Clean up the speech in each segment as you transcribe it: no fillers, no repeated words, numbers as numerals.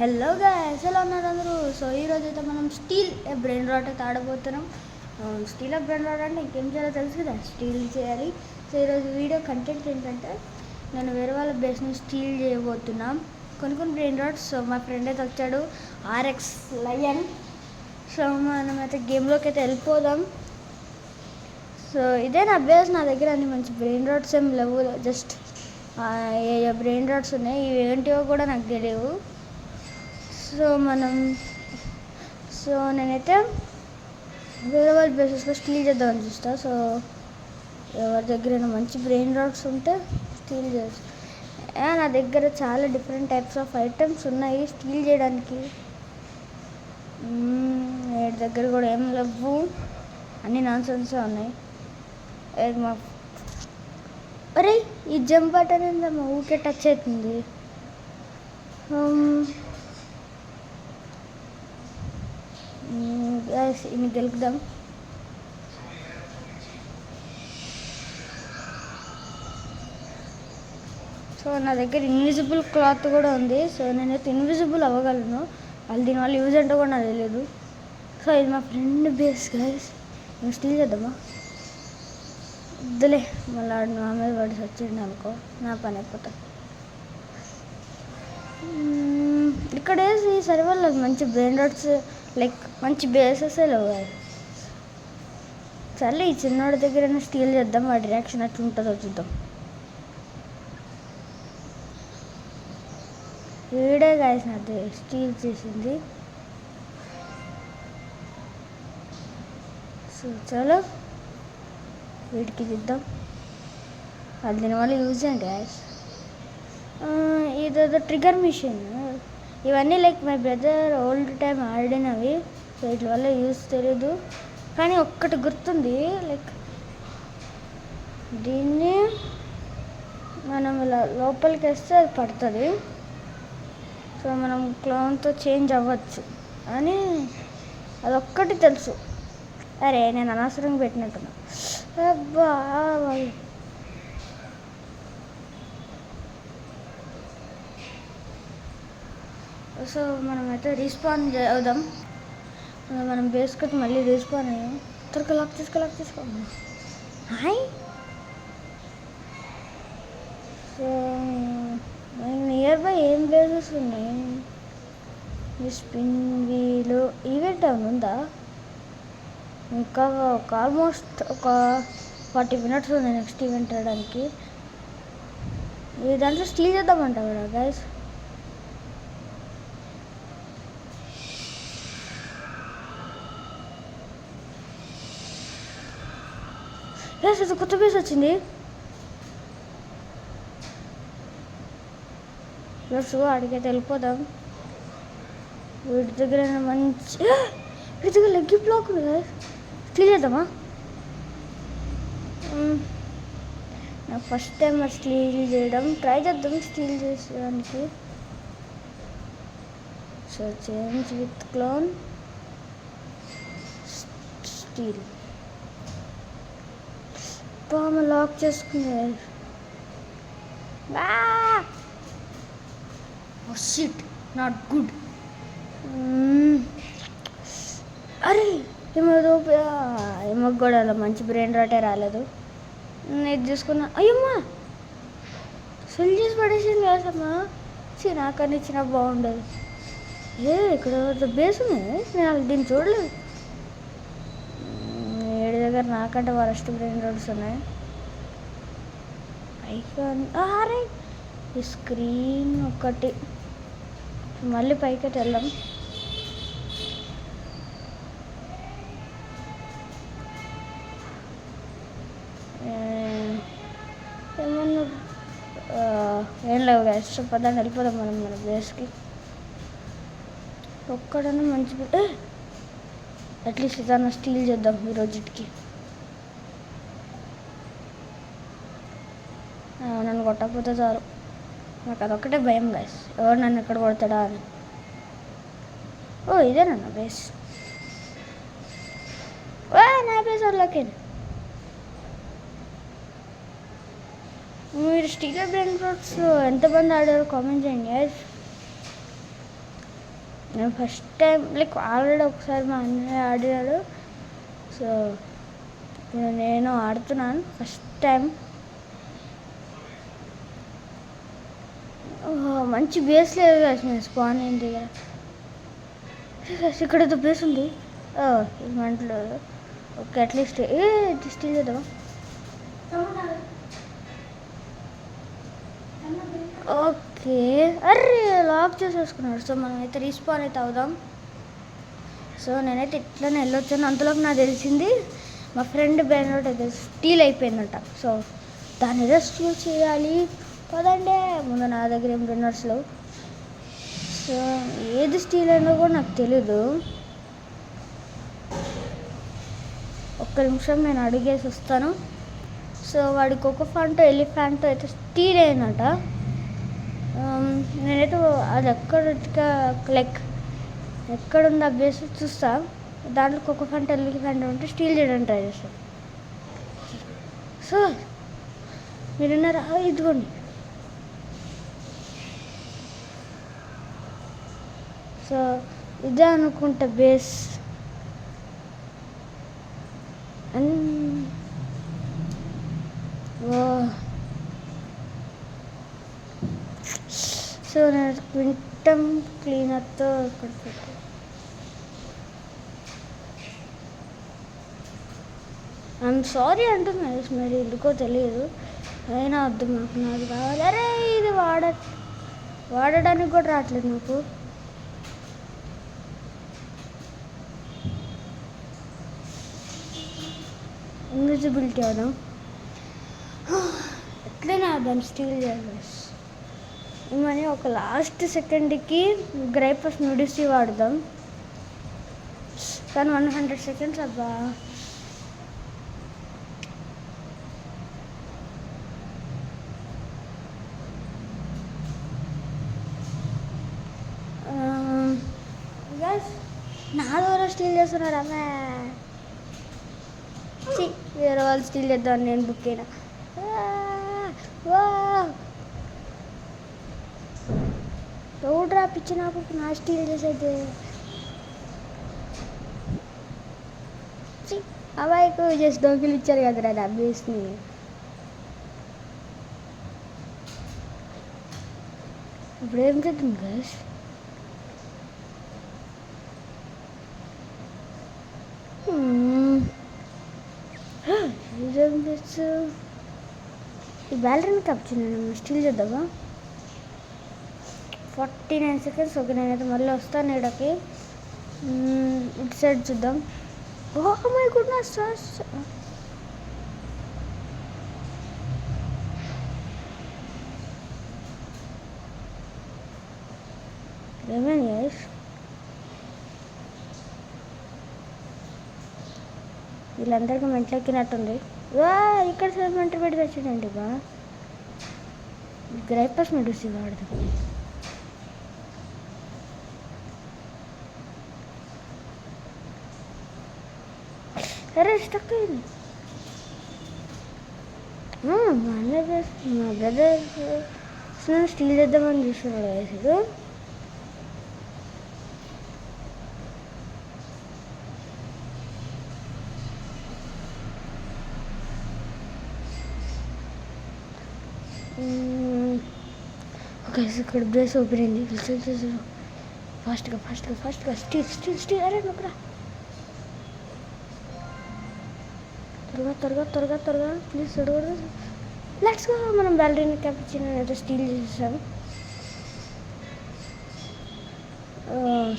Hello guys, ఎలా ఉన్నారు అందరూ? సో ఈరోజు అయితే మనం స్టీల్ బ్రెయిన్ రాట్ అయితే ఆడబోతున్నాం. స్టీల్ బ్రెయిన్ రాట్ అంటే ఇంకేం చేయాలో తెలుసు కదా, స్టీల్ చేయాలి. సో ఈరోజు వీడియో కంటెంట్ ఏంటంటే నేను వేరే వాళ్ళ బేస్ని స్టీల్ చేయబోతున్నాం. కొన్ని బ్రెయిన్ రాట్స్. సో మా ఫ్రెండ్ అయితే వచ్చాడు, ఆర్ఎక్స్ లయన్. సో మనం అయితే గేమ్లోకి అయితే వెళ్ళిపోదాం. సో ఇదే నా బేస్. నా దగ్గర అన్ని మంచి బ్రెయిన్ రాట్స్ ఏం లేవు, జస్ట్ ఏ బ్రెయిన్ రాట్స్ ఉన్నాయి. ఇవి ఏంటివో కూడా నాకు తెలియవు. సో నేనైతే వేరే వాళ్ళ బేసెస్లో స్టీల్ చేద్దామని చూస్తా. సో ఎవరి దగ్గర మంచి బ్రెయిన్ రాట్స్ ఉంటే స్టీల్ చేయొచ్చు. నా దగ్గర చాలా డిఫరెంట్ టైప్స్ ఆఫ్ ఐటమ్స్ ఉన్నాయి స్టీల్ చేయడానికి. వీటి దగ్గర కూడా ఏం లేవు, అన్ని నాన్ సెన్సే ఉన్నాయి. అరే ఈ జంప్ బటన్ ఏందమ్మా ఊకే టచ్ అవుతుంది. ఇన్ని గెలుకుదాం. సో నా దగ్గర ఇన్విజిబుల్ క్లాత్ కూడా ఉంది. సో నేనైతే ఇన్విజిబుల్ అవ్వగలను. దీనివల్ల యూజ్ అంటే కూడా నాకు తెలియదు. సో ఇది మా ఫ్రెండ్ బేస్ గైస్. మేము స్టీల్ చేద్దామా? వద్దులే, మళ్ళీ నా మీద పడి వచ్చిండు అనుకో, నా పని అయిపోతా. ఇక్కడ వేసి సరే వాళ్ళకి మంచి బ్రెయిన్ రాట్స్ లైక్ మంచి బేసెస్ లేవు. సర్లే ఈ చిన్నోడి దగ్గర స్టీల్ చేద్దాం, వాడి రియాక్షన్ అట్లా ఉంటుందో చూద్దాం. వీడే గాయస్ నాది స్టీల్ చేసింది. సో చలో వీటికి ఇద్దాం. అది దీనివల్ల యూజ్ ఏంటి గాయస్? ఇదేదో ట్రిగర్ మిషన్. ఇవన్నీ like my brother old time ఆడినవి. సో వీటి వల్ల యూజ్ తెలియదు, కానీ ఒక్కటి గుర్తుంది. లైక్ దీన్ని మనం ఇలా లోపలికి వేస్తే అది పడుతుంది. సో మనం క్లౌన్తో చేంజ్ అవ్వచ్చు అని అదొక్కటి తెలుసు. అరే నేను అనవసరంగా పెట్టినట్టున్నా. అబ్బా సో మనమైతే రీస్పాన్ అవుదాం. మనం బేస్కొచ్చి మళ్ళీ రీస్పాన్ అయ్యాం. త్వరగా లాక్ తీసుకో. హాయ్. సో నియర్ బై ఏం బేసెస్ ఉన్నాయి? ఈ స్పిన్ వీలు ఈవెంట్ ఏమైనా ఉందా? ఇంకా ఆల్మోస్ట్ ఒక 40 minutes ఉంది నెక్స్ట్ ఈవెంట్ రావడానికి. ఈ దాంట్లో స్టీల్ చేద్దామంట కదా గైస్. ఇది కొత్త బేస్ వచ్చింది. ప్లస్ అడిగైతే వెళ్ళిపోదాం. వీటి దగ్గర మంచి వీటి దగ్గర లెగ్ బ్లాక్ ఉంది కదా, స్టీల్ చేద్దామా? నాకు ఫస్ట్ టైం స్టీల్ చేయడం ట్రై చేద్దాం. స్టీల్ చేసేదానికి so change with clone steel. పాము లాక్ చేసుకున్నారు. Shit, not good. అరే ఏమో కూడా మంచి బ్రెయిన్ రాటే రాలేదు. ఇది చూసుకున్నా. అయ్యమ్మా సెల్ చేసి పడేసింది కాదమ్మా. నాకన్నా ఇచ్చిన బాగుండదు. ఇక్కడ బేస్ ఉంది, నేను దీన్ని చూడలేదు. ఏడు దగ్గర నాకంటే వరస్ట్ బ్రెయిన్ రాట్స్ ఉన్నాయి. అరే ఈ స్క్రీన్ ఒకటి. మళ్ళీ పైకి వెళ్దాం. ఏమన్నా ఏం లేవు గాయస్. పదాన్ని వెళ్ళిపోదాం మనం మన బేస్కి. ఒక్కడన్నా మంచి అట్లీస్ట్ ఏదన్నా స్టీల్ చేద్దాం ఈ రోజుకి. నన్ను కొట్టకపోతే చాలు, నాకు అదొక్కటే భయం గాయస్, ఎవరు నన్ను ఎక్కడ కొడతాడా అని. ఇదేనా బేస్? నా బేస్ వాళ్ళకే. మీరు స్టీల్ బ్రెయిన్ రాట్స్ ఎంతమంది ఆడారు కామెంట్ చేయండి గాయస్. నేను ఫస్ట్ టైం లైక్ ఆల్రెడీ ఒకసారి మా అన్నయ్య ఆడినాడు. సో నేను ఆడుతున్నాను ఫస్ట్ టైం. మంచి బేస్ లేదు కదా నేను స్పాన్ అయిన దగ్గర. ఇక్కడ ఏదో బేస్ ఉంది. మంటలు ఓకే అట్లీస్ట్ స్టీల్ చేద్దామా? ఓకే అర్రే లాక్ చేసేసుకున్నాడు. సో మనం అయితే రీస్పాన్ అయితే అవుదాం. సో నేనైతే ఇట్లనే వెళ్ళొచ్చాను. అంతలోకి నాకు తెలిసింది మా ఫ్రెండ్ బ్రెయిన్ అయితే స్టీల్ అయిపోయిందంట. సో దాన్ని ఏదో స్టీల్ చేయాలి కదండే. ముందు నా దగ్గర ఏం బ్రెయినర్స్ లేవు. సో ఏది స్టీల్ అయిందో కూడా నాకు తెలీదు. ఒక్క నిమిషం నేను అడిగేసి వస్తాను. సో వాడికి ఒక ఫ్యాంటో ఎలిఫెంటో అయితే స్టీల్ అయిందట. నేనైతే అది లైక్ ఎక్కడుంది ఆ బేస్ చూస్తా. దాంట్లో ఒక ఫ్యాంటో ఎలిఫెంటో ఉంటే స్టీల్ చేయడానికి ట్రై చేస్తాను. సో మీరున్నారా? ఇదిగోండి. సో ఇదే అనుకుంటా బేస్. సో నేను క్వింటమ్ క్లీనర్తో ఇక్కడ పెట్టాను. ఐఎమ్ సారీ అంటున్నా మరి ఎందుకో తెలియదు. అయినా వద్దు నాకు నాది కావాలి. అరే ఇది వాడడానికి కూడా రావట్లేదు నాకు. ఇన్విజిబిలిటీ అవుదాం. ఎట్లయినా దాన్ని స్టీల్ చేయాలి. మనీ ఒక లాస్ట్ సెకండ్కి గ్రైపర్స్ నుడిసి వాడదాం. కానీ 100 సెకండ్స్ అబ్బా. నా ద్వారా స్టీల్ చేస్తున్నారు అమ్మ. వేరే వాళ్ళు స్టీల్ చేద్దాం నేను బుక్ అయినా. ఎవడు రాపిచ్చి నాకు నా స్టీల్ చేసేది. అబ్బాయికు చేసి దొంగలు ఇచ్చారు కదరా నా బేస్ని. ఇప్పుడు ఏం చేద్దాం గైస్? ఈ బ్యాలరీని కప్పించాను. స్టీల్ చేద్దామా? 49 సెకండ్స్. ఓకే నేనైతే మళ్ళీ వస్తాను ఈడకి. ఇటు సైడ్ చూద్దాం. Oh my goodness. ఏమైంది గైస్? వీళ్ళందరికీ మెంట్లెక్కినట్టుంది. ఇక్కడ సెగ్మెంట్ పెట్టి తెచ్చాడండి బా. గ్రైపర్స్ మెడిసి వాడదాం. అరే స్టక్ అయింది. మా బ్రదర్ స్టీల్ చేద్దామని చూస్తున్నాడు వయసు. ఇక్కడ బ్రేస్ ఓపెన్ అయింది. ఫాస్ట్గా స్టీల్. అరే నొక్కరా. త్వరగా ప్లీజ్ చూడకూడదు. Let's go. మనం బ్యాలరీని క్యాపిచినో అయితే స్టీల్ చేసేసాము.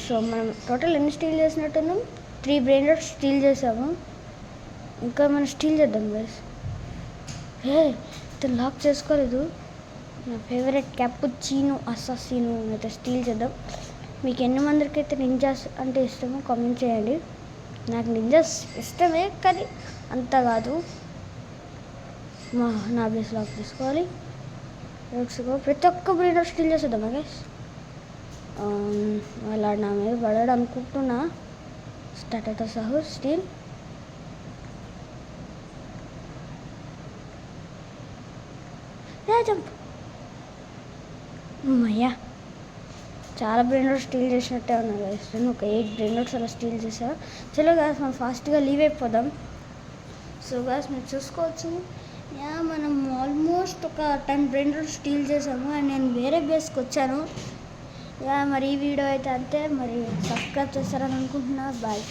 సో మనం టోటల్ ఎన్ని స్టీల్ చేసినట్టున్నాం? 3 బ్రెయినర్స్ స్టీల్ చేసాము. ఇంకా మనం స్టీల్ చేద్దాం గైస్. ఇతను లాక్ చేసుకోలేదు. నా ఫేవరెట్ క్యాపుచినో అసాసినో అయితే స్టీల్ చేద్దాం. మీకు ఎన్ని మందికి అయితే నింజాస్ అంటే ఇష్టమో కామెంట్ చేయండి. నాకు నింజాస్ ఇష్టమే కానీ అంత కాదు. నా బేస్ లాక్ చేసుకోవాలి. ప్రతి ఒక్క బ్రెయినర్ స్టీల్ చేసేద్దామా గైస్? అలా నా మీద పడాడు అనుకుంటున్నా. స్టార్ట్ అవుతా సహు స్టీల్. జంప్. అమ్మయ్యా చాలా బ్రెయిన్ రోట్ స్టీల్ చేసినట్టే ఉన్నాయి గైస్. నేను ఒక 8 బ్రెయిన్ రోట్స్ అలా స్టీల్ చేశాను. చలో గైస్ మనం ఫాస్ట్గా లీవ్ అయిపోదాం. సో గైస్ మీరు చూసుకోవచ్చు, మనం ఆల్మోస్ట్ ఒక 10 బ్రెయిన్ రోట్ స్టీల్ చేసాము. అండ్ నేను వేరే బేస్కి వచ్చాను. మరి ఈ వీడియో అయితే అంతే. మరి సబ్స్క్రైబ్ చేస్తారని అనుకుంటున్నా. బాయ్.